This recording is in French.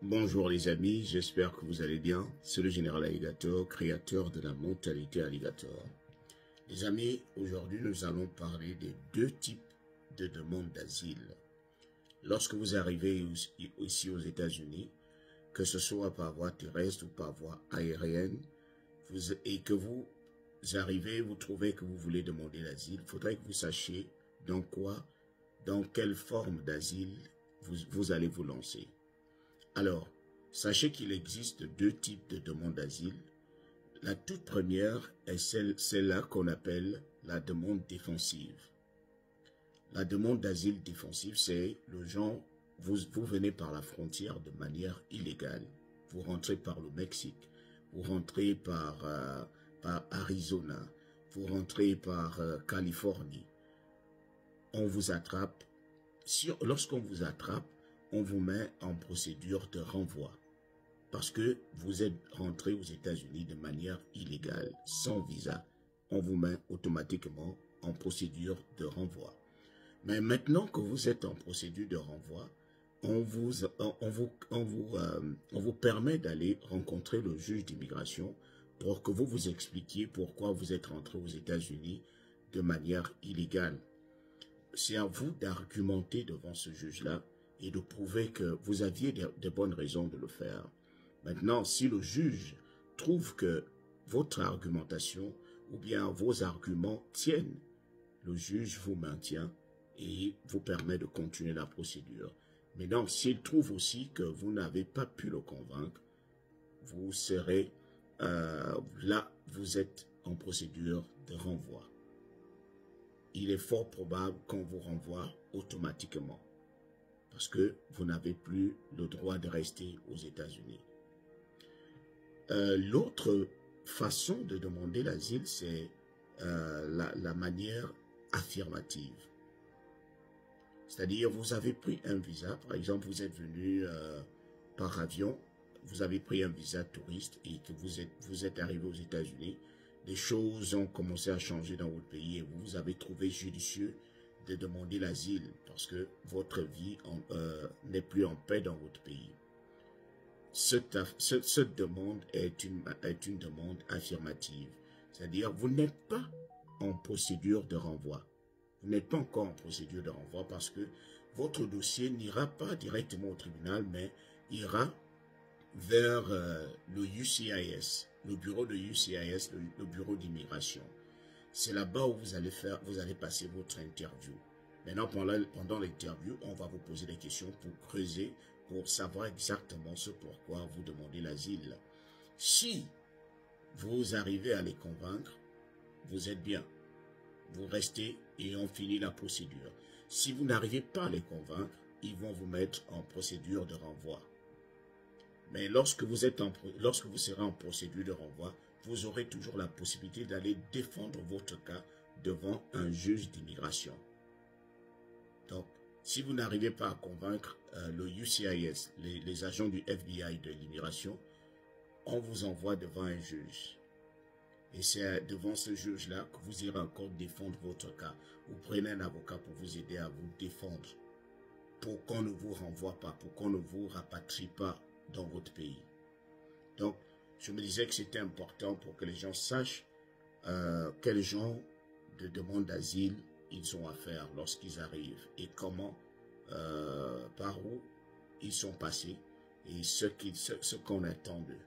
Bonjour les amis, j'espère que vous allez bien. C'est le général Alligator, créateur de la mentalité Alligator. Les amis, aujourd'hui nous allons parler des deux types de demandes d'asile. Lorsque vous arrivez ici aux États-Unis, que ce soit par voie terrestre ou par voie aérienne, et que vous arrivez, vous trouvez que vous voulez demander l'asile, il faudrait que vous sachiez dans quelle forme d'asile vous allez vous lancer. Alors, sachez qu'il existe deux types de demandes d'asile. La toute première est celle-là qu'on appelle la demande défensive. La demande d'asile défensive, c'est le genre, vous venez par la frontière de manière illégale. Vous rentrez par le Mexique, vous rentrez par Arizona, vous rentrez par Californie. On vous attrape. Lorsqu'on vous attrape, on vous met en procédure de renvoi parce que vous êtes rentré aux États-Unis de manière illégale, sans visa. On vous met automatiquement en procédure de renvoi. Mais maintenant que vous êtes en procédure de renvoi, on vous permet d'aller rencontrer le juge d'immigration pour que vous vous expliquiez pourquoi vous êtes rentré aux États-Unis de manière illégale. C'est à vous d'argumenter devant ce juge-là et de prouver que vous aviez de bonnes raisons de le faire. Maintenant, si le juge trouve que votre argumentation ou bien vos arguments tiennent, le juge vous maintient et vous permet de continuer la procédure. Maintenant, s'il trouve aussi que vous n'avez pas pu le convaincre, vous serez là, vous êtes en procédure de renvoi. Il est fort probable qu'on vous renvoie automatiquement parce que vous n'avez plus le droit de rester aux États-Unis. L'autre façon de demander l'asile, c'est la manière affirmative. C'est-à-dire, vous avez pris un visa, par exemple, vous êtes venu par avion, vous avez pris un visa touriste et que vous êtes arrivé aux États-Unis. Les choses ont commencé à changer dans votre pays et vous avez trouvé judicieux de demander l'asile parce que votre vie n'est plus en paix dans votre pays. Cette demande est une demande affirmative. C'est-à-dire, vous n'êtes pas en procédure de renvoi. Vous n'êtes pas encore en procédure de renvoi parce que votre dossier n'ira pas directement au tribunal, mais ira vers le UCIS, le bureau de UCIS, le bureau d'immigration. C'est là-bas où vous allez passer votre interview. Maintenant, pendant l'interview, on va vous poser des questions pour creuser, pour savoir exactement ce pourquoi vous demandez l'asile. Si vous arrivez à les convaincre, vous êtes bien. Vous restez et on finit la procédure. Si vous n'arrivez pas à les convaincre, ils vont vous mettre en procédure de renvoi. Mais lorsque vous serez en procédure de renvoi, vous aurez toujours la possibilité d'aller défendre votre cas devant un juge d'immigration. Donc, si vous n'arrivez pas à convaincre le UCIS, les agents du FBI de l'immigration, on vous envoie devant un juge. Et c'est devant ce juge-là que vous irez encore défendre votre cas. Vous prenez un avocat pour vous aider à vous défendre, pour qu'on ne vous renvoie pas, pour qu'on ne vous rapatrie pas dans votre pays. Donc, je me disais que c'était important pour que les gens sachent quel genre de demande d'asile ils ont à faire lorsqu'ils arrivent et comment, par où ils sont passés et ce qu'on attend d'eux.